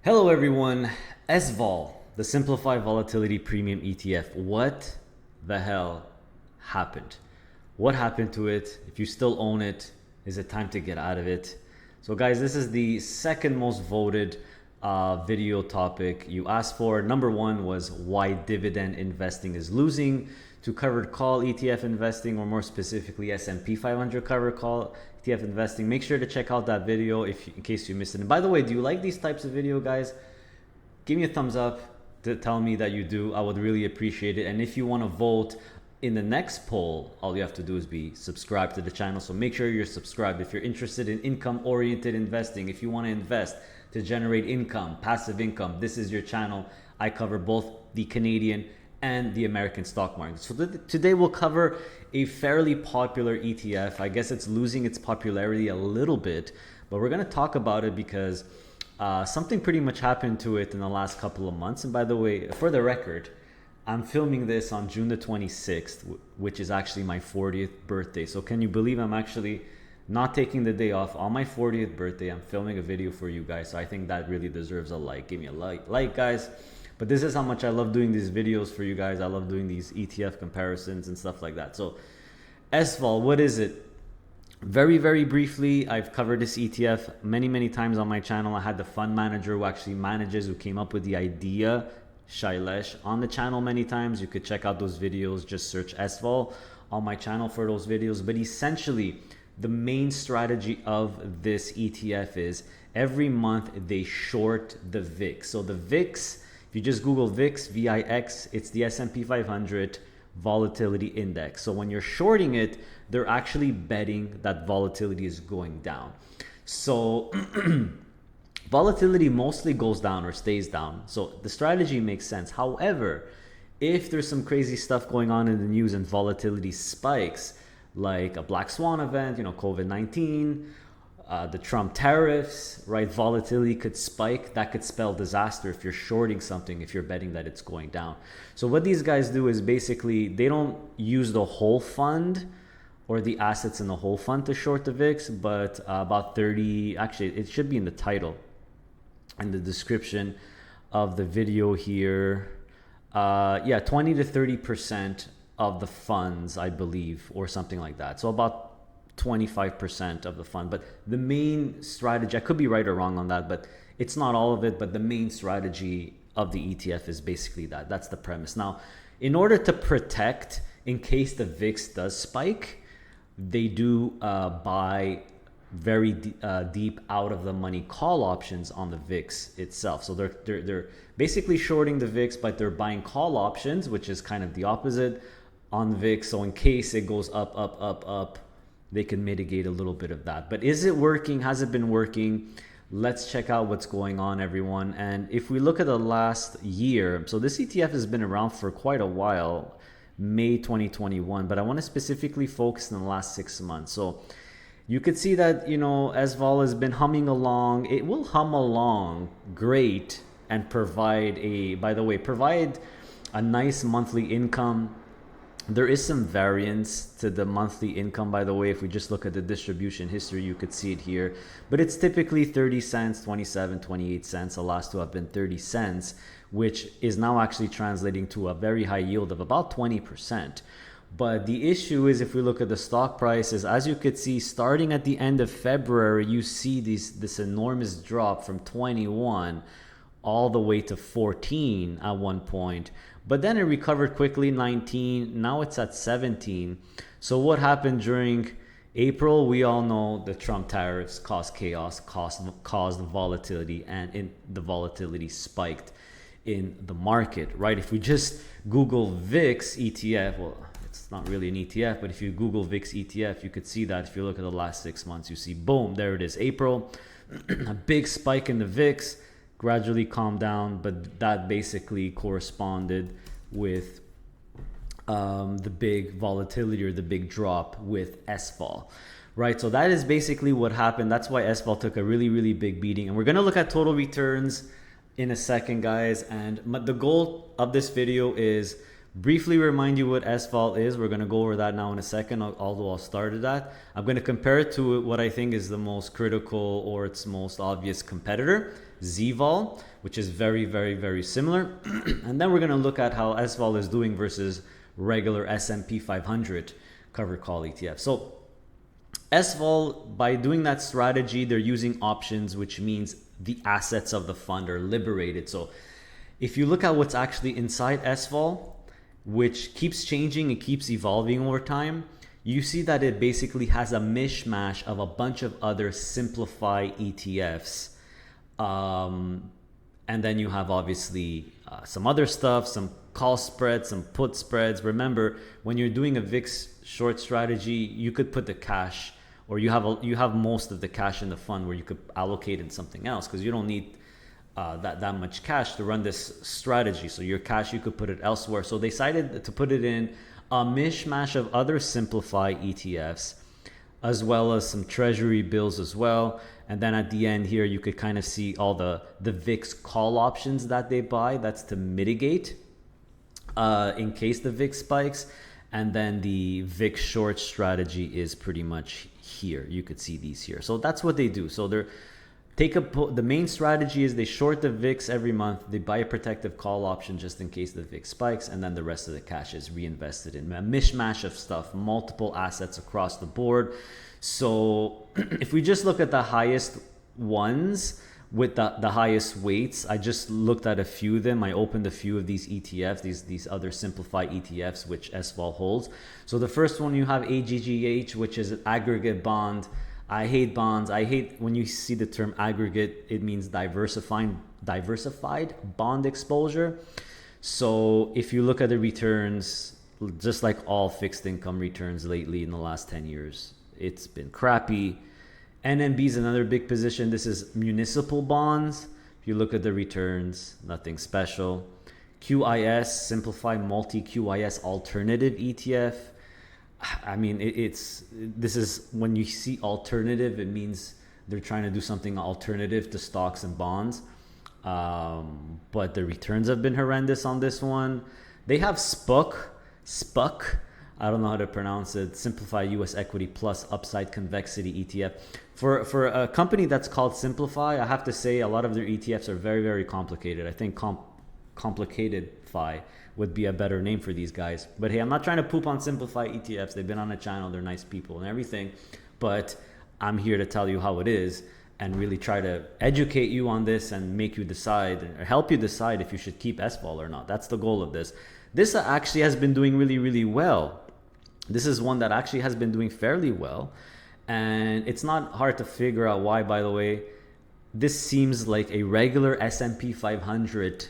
Hello everyone, SVOL, the Simplified Volatility Premium ETF. What the hell happened? What happened to it? If you still own it, is it time to get out of it? So guys, this is the second most voted video topic you asked for. Number one was why dividend investing is losing to covered call ETF investing, or more specifically S&P 500 covered call ETF investing. Make sure to check out that video in case you missed it. And by the way, do you like these types of video, guys? Give me a thumbs up to tell me that you do. I would really appreciate it. And if you want to vote in the next poll, all you have to do is be subscribed to the channel. So make sure you're subscribed. If you're interested in income-oriented investing, if you want to invest to generate income, passive income, this is your channel. I cover both the Canadian and the American stock market. So today we'll cover a fairly popular ETF. I guess it's losing its popularity a little bit, but we're going to talk about it because something pretty much happened to it in the last couple of months. And by the way, for the record, I'm filming this on June the 26th, which is actually my 40th birthday. So can you believe I'm actually not taking the day off on my 40th birthday? I'm filming a video for you guys. So I think that really deserves a like. Give me a like, guys. But this is how much I love doing these videos for you guys. I love doing these ETF comparisons and stuff like that. So SVOL, what is it? Very, very briefly, I've covered this ETF many times on my channel. I had the fund manager who actually manages, who came up with the idea, Shailesh, on the channel many times. You could check out those videos. Just search SVOL on my channel for those videos. But essentially, the main strategy of this ETF is every month they short the VIX. So the VIX, if you just Google VIX, VIX, it's the S&P 500 volatility index. So when you're shorting it, they're actually betting that volatility is going down. So volatility mostly goes down or stays down. So the strategy makes sense. However, if there's some crazy stuff going on in the news and volatility spikes, like a black swan event, COVID-19, the Trump tariffs, right? Volatility could spike. That could spell disaster if you're shorting something, if you're betting that it's going down. So what these guys do is basically they don't use the whole fund or the assets in the whole fund to short the VIX, but about 30, actually it should be in the title and the description of the video here. 20 to 30% of the funds, I believe, or something like that. So about 25% of the fund. But the main strategy, I could be right or wrong on that, but it's not all of it, but the main strategy of the ETF is basically that. That's the premise. Now, in order to protect, in case the VIX does spike, they do buy very deep out of the money call options on the VIX itself. So they're basically shorting the VIX, but they're buying call options, which is kind of the opposite on the VIX. So in case it goes up, they can mitigate a little bit of that. But is it working? Has it been working? Let's check out what's going on, everyone. And if we look at the last year, so this ETF has been around for quite a while, May 2021, but I want to specifically focus on the last 6 months. So you could see that, SVOL has been humming along. It will hum along great and provide a nice monthly income. There is some variance to the monthly income, by the way. If we just look at the distribution history, you could see it here. But it's typically 30 cents, 27, 28 cents. The last two have been 30 cents, which is now actually translating to a very high yield of about 20%. But the issue is, if we look at the stock prices, as you could see, starting at the end of February, you see this enormous drop from 21 all the way to 14 at one point. But then it recovered quickly, 19. Now it's at 17. So what happened during April? We all know the Trump tariffs caused chaos, caused volatility, and the volatility spiked in the market, right? If we just Google VIX ETF, well, it's not really an ETF, but if you Google VIX ETF, you could see that. If you look at the last 6 months, you see, boom, there it is, April, a big spike in the VIX, gradually calmed down, but that basically corresponded with the big volatility or the big drop with SVOL, right? So that is basically what happened. That's why SVOL took a really big beating. And we're going to look at total returns in a second, guys. And the goal of this video is Briefly remind you what SVOL is. We're going to go over that now in a second, although I'll start at that. I'm going to compare it to what I think is the most critical or its most obvious competitor, ZVOL, which is very, very, very similar. And then we're going to look at how SVOL is doing versus regular S&P 500 covered call ETF. So SVOL, by doing that strategy, they're using options, which means the assets of the fund are liberated. So if you look at what's actually inside SVOL, which keeps changing and keeps evolving over time, you see that it basically has a mishmash of a bunch of other simplified ETFs. And then you have obviously some other stuff, some call spreads, some put spreads. Remember, when you're doing a VIX short strategy, you could put the cash, or you have most of the cash in the fund where you could allocate in something else, because you don't need that much cash to run this strategy. So your cash, you could put it elsewhere. So they decided to put it in a mishmash of other simplified ETFs, as well as some treasury bills as well. And then at the end here, you could kind of see all the VIX call options that they buy. That's to mitigate in case the VIX spikes. And then the VIX short strategy is pretty much here. You could see these here. So that's what they do. So they're the main strategy is they short the VIX every month. They buy a protective call option just in case the VIX spikes, and then the rest of the cash is reinvested in a mishmash of stuff, multiple assets across the board. So if we just look at the highest ones with the highest weights, I just looked at a few of them. I opened a few of these ETFs, these other simplified ETFs, which SVOL holds. So the first one, you have AGGH, which is an aggregate bond. I hate bonds. I hate when you see the term aggregate. It means diversified bond exposure. So if you look at the returns, just like all fixed income returns lately in the last 10 years, it's been crappy. NMB is another big position. This is municipal bonds. If you look at the returns, nothing special. QIS, simplified multi-QIS alternative ETF. I mean, this is when you see alternative, it means they're trying to do something alternative to stocks and bonds. But the returns have been horrendous on this one. They have SPUC. I don't know how to pronounce it. Simplify US Equity Plus Upside Convexity ETF. For a company that's called Simplify, I have to say a lot of their ETFs are very, very complicated. I think Complicatedify would be a better name for these guys. But hey, I'm not trying to poop on Simplify ETFs. They've been on the channel. They're nice people and everything. But I'm here to tell you how it is and really try to educate you on this and make you decide, or help you decide if you should keep SVOL or not. That's the goal of this. This actually has been doing really, really well. This is one that actually has been doing fairly well. And it's not hard to figure out why, by the way. This seems like a regular S&P 500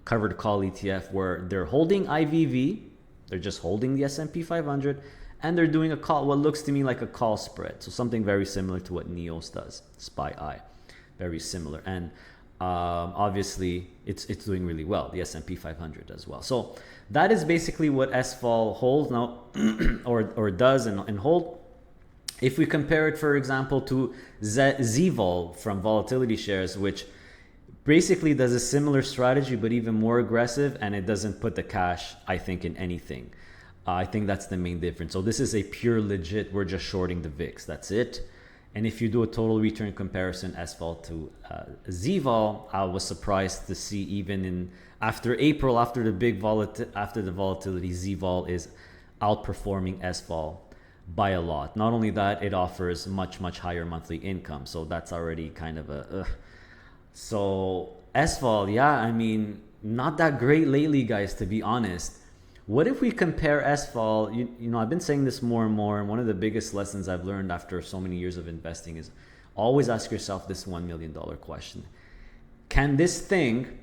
covered call ETF where they're holding IVV, they're just holding the S&P 500, and they're doing a call, what looks to me like a call spread. So something very similar to what NEOS does, SPY-I, very similar. And obviously it's doing really well, the S&P 500 as well. So that is basically what SVOL holds now, or does and hold. If we compare it, for example, to ZVOL from Volatility Shares, which basically does a similar strategy, but even more aggressive, and it doesn't put the cash, I think, in anything. I think that's the main difference. So this is a pure legit, we're just shorting the VIX, that's it. And if you do a total return comparison, SVOL to ZVOL, I was surprised to see even after April, after the volatility, ZVOL is outperforming SVOL by a lot. Not only that, it offers much, much higher monthly income. So that's already kind of a... So SVOL, yeah, I mean, not that great lately, guys, to be honest. What if we compare SVOL? You know, I've been saying this more and more, and one of the biggest lessons I've learned after so many years of investing is always ask yourself this $1 million question. Can this thing,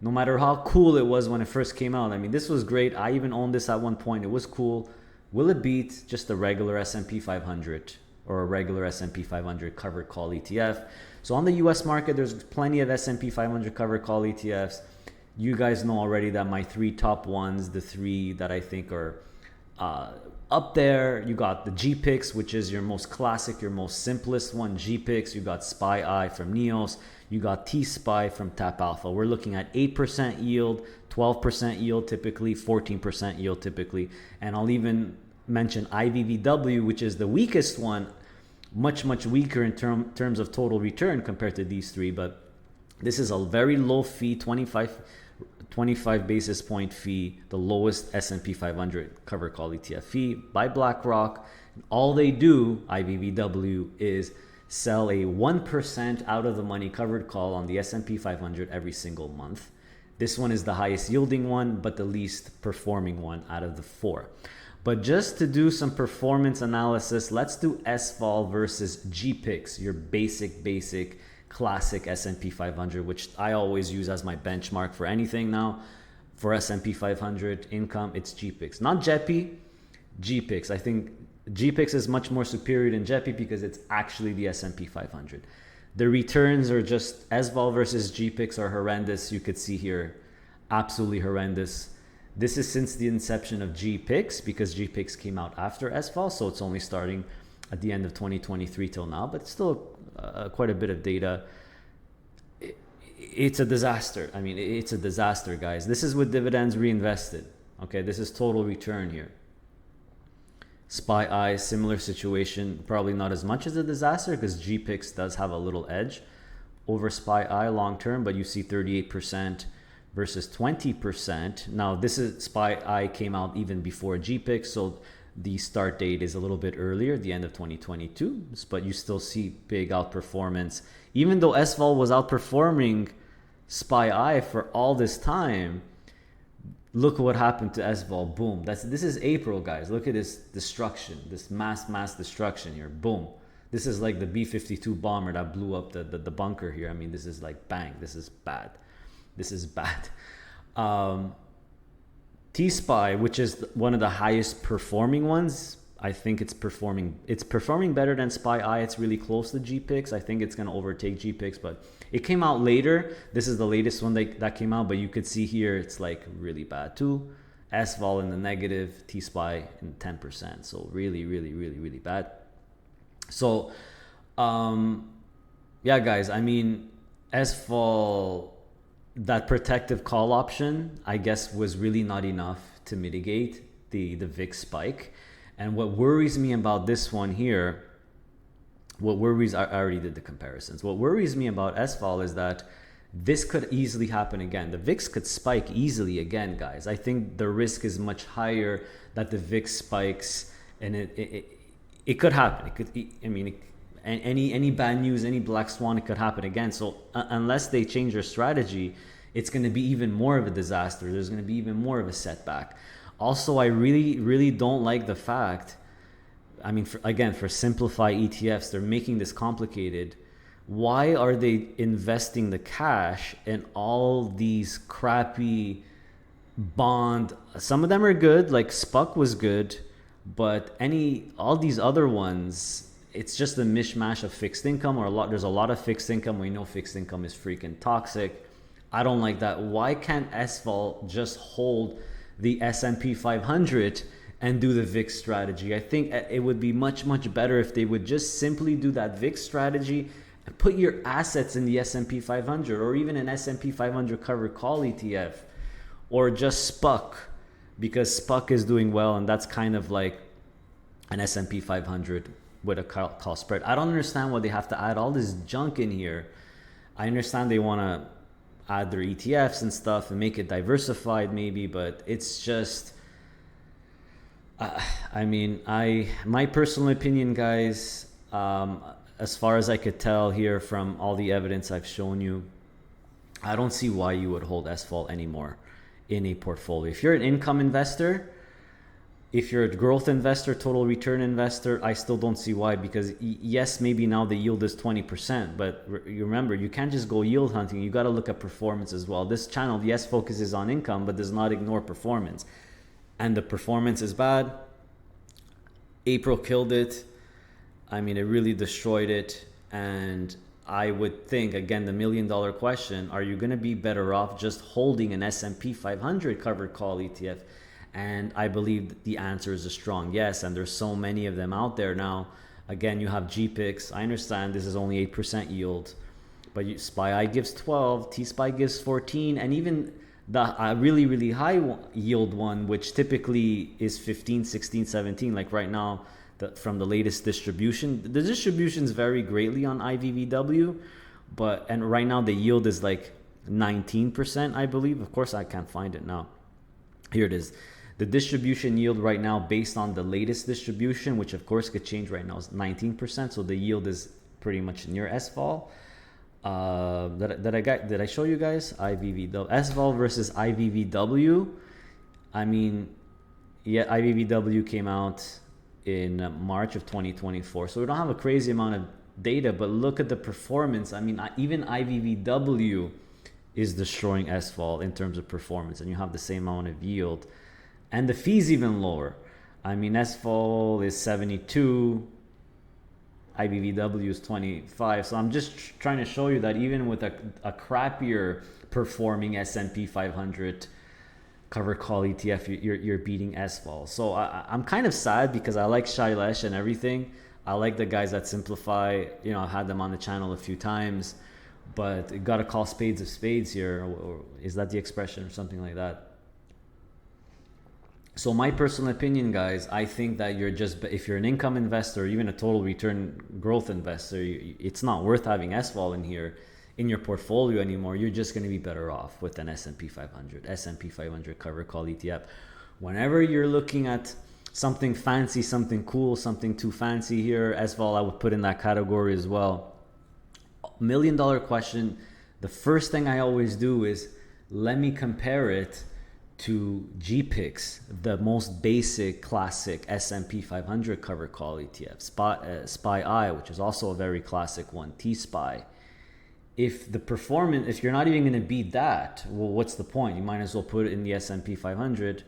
no matter how cool it was when it first came out, I mean, this was great. I even owned this at one point. It was cool. Will it beat just a regular S&P 500 or a regular S&P 500 covered call ETF? So on the US market, there's plenty of S&P 500 covered call ETFs. You guys know already that my three top ones, the three that I think are up there, you got the GPIX, which is your most classic, your most simplest one, GPIX. You got SPY-I from NEOS. You got T-SPY from Tap Alpha. We're looking at 8% yield, 12% yield typically, 14% yield typically. And I'll even mention IVVW, which is the weakest one, much weaker in terms of total return compared to these three. But this is a very low fee, 25 basis point fee, the lowest S&P 500 covered call ETF fee by BlackRock. All they do, IVVW, is sell a 1% out of the money covered call on the S&P 500 every single month. This one is the highest yielding one, but the least performing one out of the four. But just to do some performance analysis, let's do SVOL versus GPIX, your basic classic S&P 500, which I always use as my benchmark for anything now. For S&P 500 income, it's GPIX, not JEPI, GPIX. I think GPIX is much more superior than JEPI because it's actually the S&P 500. The returns are just, SVOL versus GPIX are horrendous. You could see here, absolutely horrendous. This is since the inception of GPIX, because GPIX came out after SVOL, so it's only starting at the end of 2023 till now, but it's still quite a bit of data. It's a disaster. I mean, it's a disaster, guys. This is with dividends reinvested. Okay, this is total return here. SPY, similar situation, probably not as much as a disaster because GPIX does have a little edge over SPY long term, but you see 38% versus 20%. Now, this is SPY came out even before GPIX, so the start date is a little bit earlier, the end of 2022, but you still see big outperformance. Even though SVOL was outperforming SPY for all this time, look what happened to SVOL. Boom. This is April, guys. Look at this destruction, this mass destruction here. Boom. This is like the B-52 bomber that blew up the bunker here. I mean, this is like bang. This is bad. This is bad. T-SPY, which is one of the highest performing ones, I think it's performing better than SPY. It's really close to GPIX. I think it's going to overtake GPIX, but it came out later. This is the latest one that came out, but you could see here it's like really bad too. SVOL in the negative, T-SPY in 10%. So really bad. So yeah, guys, I mean, SVOL, that protective call option, I guess, was really not enough to mitigate the VIX spike. And what worries me about this one here, I already did the comparisons. What worries me about SVOL is that this could easily happen again. The VIX could spike easily again, guys. I think the risk is much higher that the VIX spikes, and it could happen. It could, I mean, any bad news, any black swan, it could happen again. So unless they change their strategy, it's going to be even more of a disaster. There's going to be even more of a setback. Also, I really don't like the fact, I mean, for simplify ETFs, they're making this complicated. Why are they investing the cash in all these crappy bond? Some of them are good, like SPUC was good, but all these other ones, it's just a mishmash of fixed income, there's a lot of fixed income. We know fixed income is freaking toxic. I don't like that. Why can't SVOL just hold the S&P 500 and do the VIX strategy? I think it would be much better if they would just simply do that VIX strategy and put your assets in the S&P 500 or even an S&P 500 covered call ETF or just SPUC, because SPUC is doing well and that's kind of like an S&P 500 with a call spread. I don't understand why they have to add all this junk in here. I understand they want to add their ETFs and stuff and make it diversified maybe, but it's just, I mean, my personal opinion, guys, as far as I could tell here from all the evidence I've shown you, I don't see why you would hold SVOL anymore in a portfolio. If you're an income investor, if you're a growth investor, total return investor, I still don't see why, because yes, maybe now the yield is 20%, but you remember, you can't just go yield hunting. You got to look at performance as well. This channel, yes, focuses on income, but does not ignore performance. And the performance is bad. April killed it. I mean, it really destroyed it. And I would think, again, the $1 million question, are you going to be better off just holding an S&P 500 covered call ETF? And I believe the answer is a strong yes. And there's so many of them out there now. Again, you have GPIX. I understand this is only 8% yield, but SPY gives 12, T-SPY gives 14, and even the really high yield one, which typically is 15, 16, 17, like right now, from the latest distribution. The distributions vary greatly on IVVW, and right now the yield is like 19%, I believe. Of course, I can't find it now. Here it is. The distribution yield right now, based on the latest distribution, which of course could change right now, is 19%. So the yield is pretty much near SVOL. Did I show you guys IVVW? SVOL versus IVVW. I mean, yeah, IVVW came out in March of 2024. So we don't have a crazy amount of data, but look at the performance. I mean, even IVVW is destroying SVOL in terms of performance, and you have the same amount of yield. And the fee's even lower. I mean, SVOL is 72, IVVW is 25. So I'm just trying to show you that even with a crappier performing S&P 500 covered call ETF, you're beating SVOL. So I'm kind of sad because I like Shailesh and everything. I like the guys that Simplify. You know, I've had them on the channel a few times, but you got to call spades of spades here. Or is that the expression or something like that? So my personal opinion, guys, I think that if you're an income investor, or even a total return growth investor, it's not worth having SVOL in here in your portfolio anymore. You're just going to be better off with an S&P 500 covered call ETF. Whenever you're looking at something fancy, something cool, something too fancy here, SVOL I would put in that category as well. $1 million question. The first thing I always do is let me compare it to GPIX, the most basic classic S&P 500 covered call ETF, SPY, which is also a very classic one, T-SPY. If you're not even going to beat that, well, what's the point? You might as well put it in the S&P 500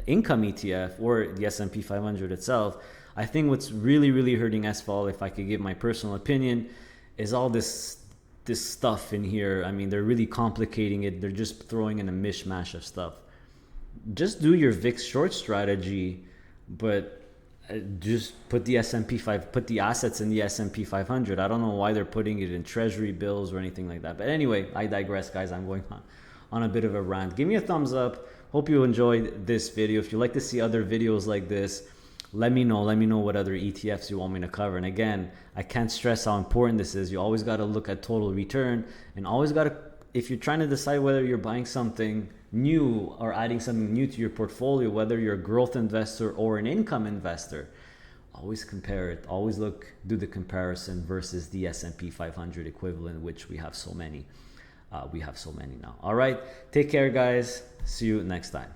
income ETF or the S&P 500 itself. I think what's really hurting SVOL, if I could give my personal opinion, is all this stuff in here. I mean, they're really complicating it. They're just throwing in a mishmash of stuff. Just do your VIX short strategy, but just put the put the assets in the S&P 500. I don't know why they're putting it in treasury bills or anything like that. But anyway, I digress, guys. I'm going on a bit of a rant. Give me a thumbs up. Hope you enjoyed this video. If you'd like to see other videos like this, let me know what other ETFs you want me to cover. And again, I can't stress how important this is. You always got to look at total return, and always got to, if you're trying to decide whether you're buying something new or adding something new to your portfolio, whether you're a growth investor or an income investor, always compare it. Always do the comparison versus the S&P 500 equivalent, which we have so many. We have so many now. All right. Take care, guys. See you next time.